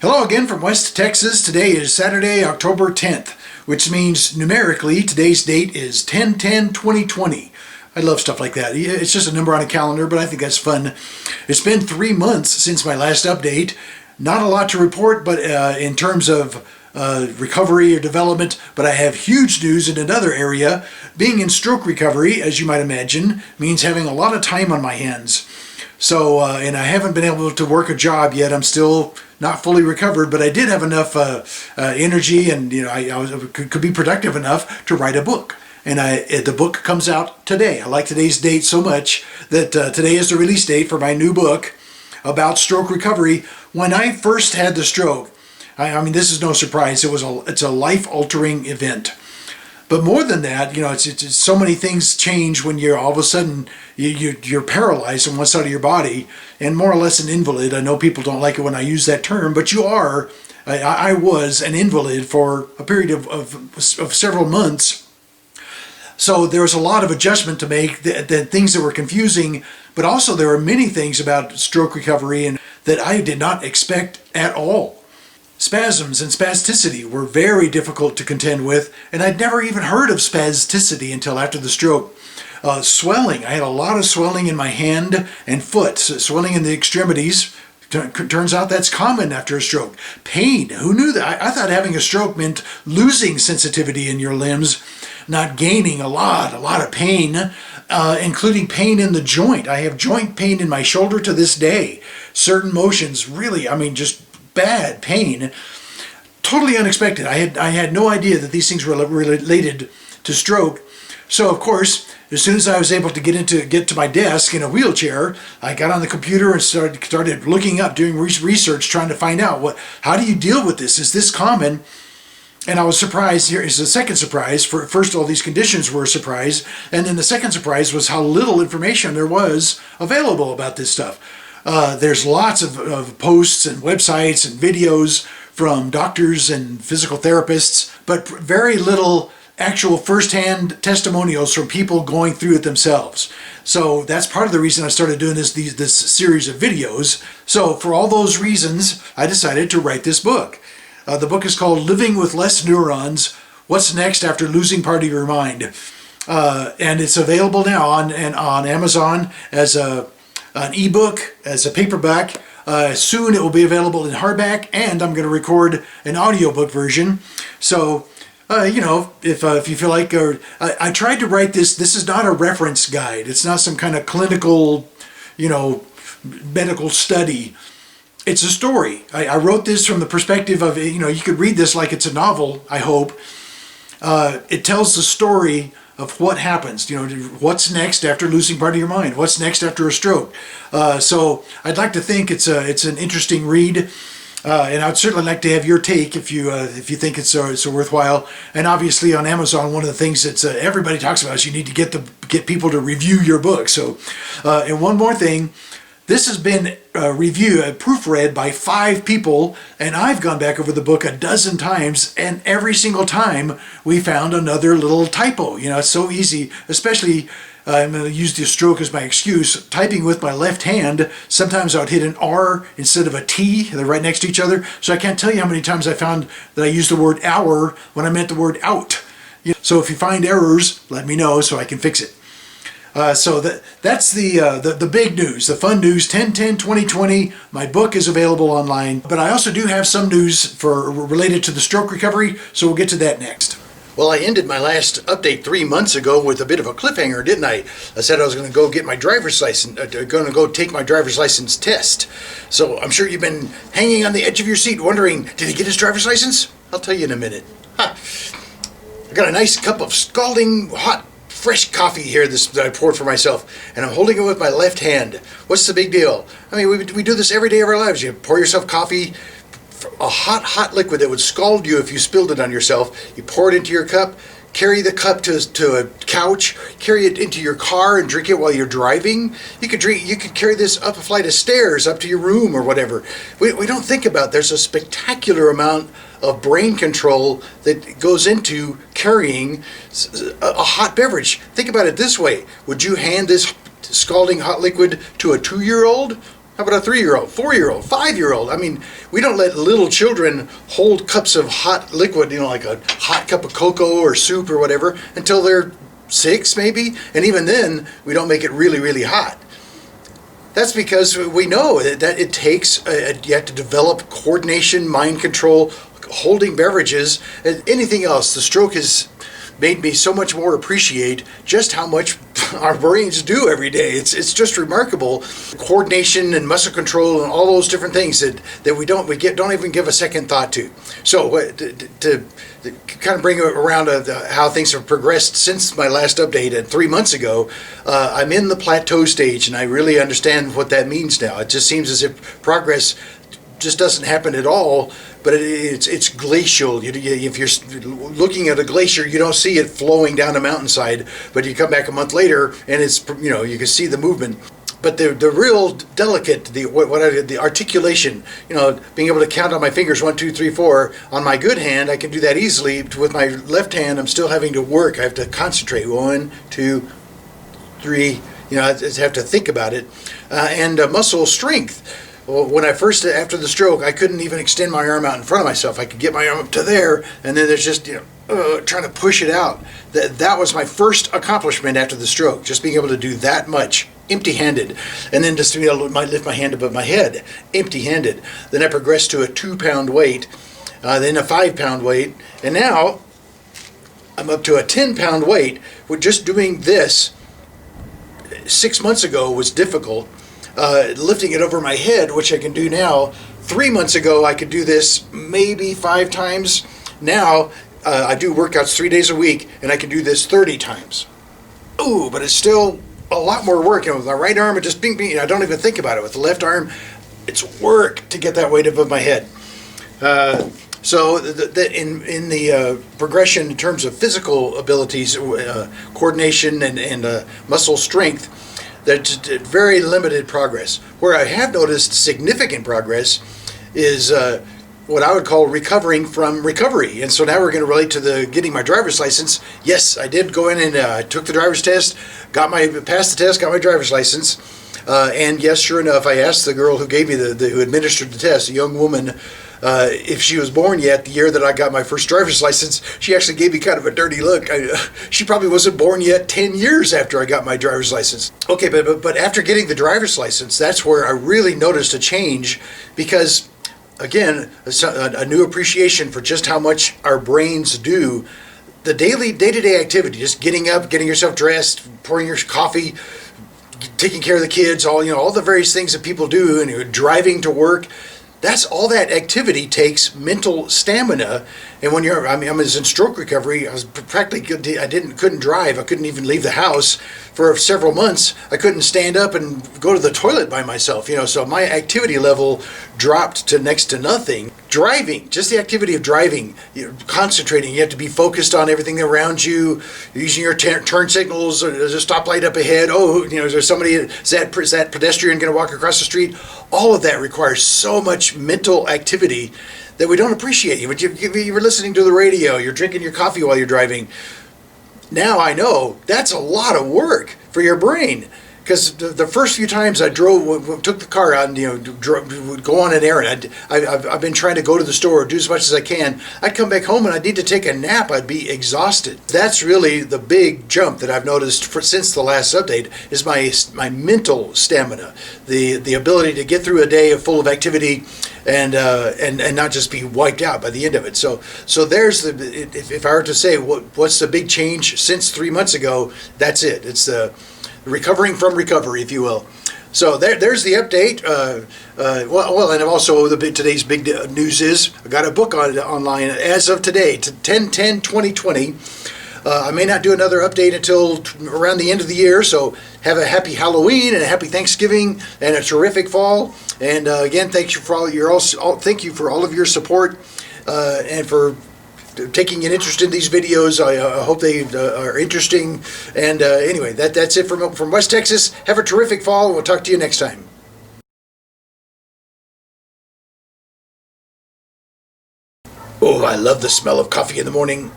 Hello again from West Texas. Today is Saturday, October 10th, which means numerically today's date is 10/10/2020. I love stuff like that. It's just a number on a calendar, but I think that's fun. It's been 3 months since my last update. Not a lot to report, but in terms of recovery or development, but I have huge news in another area. Being in stroke recovery, as you might imagine, means having a lot of time on my hands. So, and I haven't been able to work a job yet. I'm still not fully recovered, but I did have enough energy, and I could be productive enough to write a book. And the book comes out today. I like today's date so much that today is the release date for my new book about stroke recovery. When I first had the stroke, I mean, this is no surprise. It's a life-altering event. But more than that, it's so many things change when you're all of a sudden you're paralyzed on one side of your body and more or less an invalid. I know people don't like it when I use that term, but you are. I was an invalid for a period of several months. So there was a lot of adjustment to make, the things that were confusing, but also there were many things about stroke recovery and that I did not expect at all. Spasms and spasticity were very difficult to contend with, and I'd never even heard of spasticity until after the stroke. Swelling. I had a lot of swelling in my hand and foot, swelling in the extremities. Turns out that's common after a stroke. Pain. Who knew that? I thought having a stroke meant losing sensitivity in your limbs, not gaining a lot of pain, including pain in the joint. I have joint pain in my shoulder to this day. Certain motions, really, just bad pain. Totally unexpected. I had no idea that these things were related to stroke. So of course, as soon as I was able to get to my desk in a wheelchair, I got on the computer and started looking up, doing research, trying to find out how do you deal with this? Is this common? And I was surprised. Here is the second surprise. First, all these conditions were a surprise, and then the second surprise was how little information there was available about this stuff. There's lots of posts and websites and videos from doctors and physical therapists, but very little actual first-hand testimonials from people going through it themselves. So that's part of the reason I started doing this series of videos. So for all those reasons, I decided to write this book. The book is called Living with Less Neurons, What's Next After Losing Part of Your Mind? And it's available now on Amazon as an ebook, as a paperback. Soon it will be available in hardback, and I'm going to record an audiobook version. So, if you feel like, I tried to write this. This is not a reference guide. It's not some kind of clinical, medical study. It's a story. I wrote this from the perspective of, you could read this like it's a novel, I hope. It tells the story of what happens, what's next after losing part of your mind, what's next after a stroke. So I'd like to think it's an interesting read, and I'd certainly like to have your take if you think it's so worthwhile. And obviously on Amazon, one of the things that everybody talks about is you need to get people to review your book. So, and one more thing. This has been proofread by 5 people, and I've gone back over the book a dozen times, and every single time we found another little typo. It's so easy, especially, I'm going to use the stroke as my excuse, typing with my left hand. Sometimes I would hit an R instead of a T. They're right next to each other, so I can't tell you how many times I found that I used the word hour when I meant the word out. So if you find errors, let me know so I can fix it. So that's the big news, the fun news, 10/10/2020. My book is available online, but I also do have some news related to the stroke recovery, so we'll get to that next. Well, I ended my last update 3 months ago with a bit of a cliffhanger, didn't I? I said I was going to go get my driver's license, going to go take my driver's license test. So I'm sure you've been hanging on the edge of your seat wondering, did he get his driver's license? I'll tell you in a minute. I got a nice cup of scalding hot fresh coffee here that I poured for myself, and I'm holding it with my left hand. What's the big deal? I mean, we do this every day of our lives. You pour yourself coffee, a hot liquid that would scald you if you spilled it on yourself. You pour it into your cup, carry the cup to a couch, carry it into your car and drink it while you're driving. You could carry this up a flight of stairs up to your room or whatever. We don't think about there's a spectacular amount of brain control that goes into carrying a hot beverage. Think about it this way. Would you hand this scalding hot liquid to a 2-year-old? How about a 3-year-old, 4-year-old, 5-year-old? I mean, we don't let little children hold cups of hot liquid, like a hot cup of cocoa or soup or whatever, until they're 6 maybe. And even then, we don't make it really, really hot. That's because we know that it takes, you have to develop coordination, mind control, holding beverages, and anything else. The stroke has made me so much more appreciate just how much our brains do every day. It's just remarkable. Coordination and muscle control and all those different things that we don't even give a second thought to. So to kind of bring it around to how things have progressed since my last update 3 months ago, I'm in the plateau stage, and I really understand what that means now. It just seems as if progress just doesn't happen at all, but it's glacial. If you're looking at a glacier, you don't see it flowing down a mountainside, but you come back a month later and it's, you can see the movement. But the real delicate, the articulation, being able to count on my fingers 1, 2, 3, 4. On my good hand, I can do that easily. With my left hand, I'm still having to work. I have to concentrate. 1, 2, 3. I just have to think about it. And muscle strength. Well, when after the stroke, I couldn't even extend my arm out in front of myself. I could get my arm up to there, and then there's just, trying to push it out. That was my first accomplishment after the stroke, just being able to do that much empty-handed. And then just to be able to lift my hand above my head, empty-handed. Then I progressed to a 2-pound weight, then a 5-pound weight, and now I'm up to a 10-pound weight. With just doing this 6 months ago was difficult. Lifting it over my head, which I can do now. 3 months ago, I could do this maybe 5 times. Now, I do workouts 3 days a week, and I can do this 30 times. Ooh, but it's still a lot more work. With my right arm, it just bing, bing. I don't even think about it. With the left arm, it's work to get that weight above my head. So in the progression in terms of physical abilities, coordination and muscle strength, there's very limited progress. Where I have noticed significant progress is what I would call recovering from recovery. And so now we're going to relate to getting my driver's license. Yes, I did go in and took the driver's test, passed the test, got my driver's license. And yes, sure enough, I asked the girl who gave me who administered the test, a young woman, if she was born yet. The year that I got my first driver's license, she actually gave me kind of a dirty look. She probably wasn't born yet 10 years after I got my driver's license. Okay, but after getting the driver's license, that's where I really noticed a change, because, again, a new appreciation for just how much our brains do. The day-to-day activity, just getting up, getting yourself dressed, pouring your coffee, taking care of the kids, all the various things that people do, and you're driving to work. That's all that activity takes mental stamina. And when I was in stroke recovery, I was practically, couldn't drive. I couldn't even leave the house for several months. I couldn't stand up and go to the toilet by myself, so my activity level dropped to next to nothing. Driving, just the activity of driving, concentrating, you have to be focused on everything around you, using your turn signals, there's a stoplight up ahead, is there somebody, is that pedestrian going to walk across the street? All of that requires so much mental activity that we don't appreciate. You were listening to the radio, you're drinking your coffee while you're driving. Now I know that's a lot of work for your brain. Because the first few times I took the car out and would go on an errand. I've been trying to go to the store, do as much as I can. I'd come back home and I'd need to take a nap. I'd be exhausted. That's really the big jump that I've noticed since the last update, is my mental stamina, the ability to get through a day full of activity and not just be wiped out by the end of it. So there's if I were to say what's the big change since 3 months ago, that's it. It's the recovering from recovery, if you will. So there's the update. And also today's big news is I got a book online as of today, 10/10/2020. I may not do another update until around the end of the year. So have a happy Halloween and a happy Thanksgiving and a terrific fall. And again, thank you for all of your support and for taking an interest in these videos. I hope they are interesting. And anyway, that's it from West Texas. Have a terrific fall. We'll talk to you next time. Oh, I love the smell of coffee in the morning.